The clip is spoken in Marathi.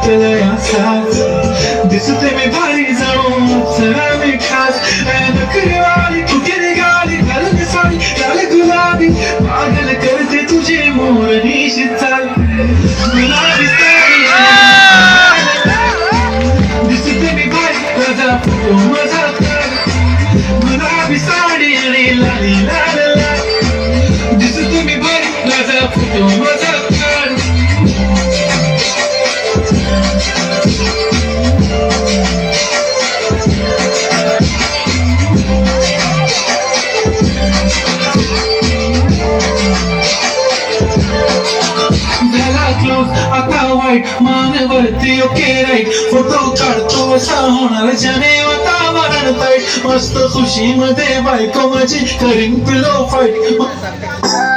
वाटलं असाच दिसते मी भारी जाऊन चला मी खास नकरीवाली कुठे निघाली घालून साडी लाल गुलाबी पागल करते तुझे मोरनीशी चाल गुलाबी साडी दिसते मी भारी माझा फोटो माझा गुलाबी साडी आणि लाली लाल लाल दिसते मी भारी माझा फोटो माझा आता वाईट मानवरती ओके राईट फोटो काढतो असा होणार ज्याने वातावरण ताईट मस्त खुशी मध्ये बायको माझी करीन पिलो फाईट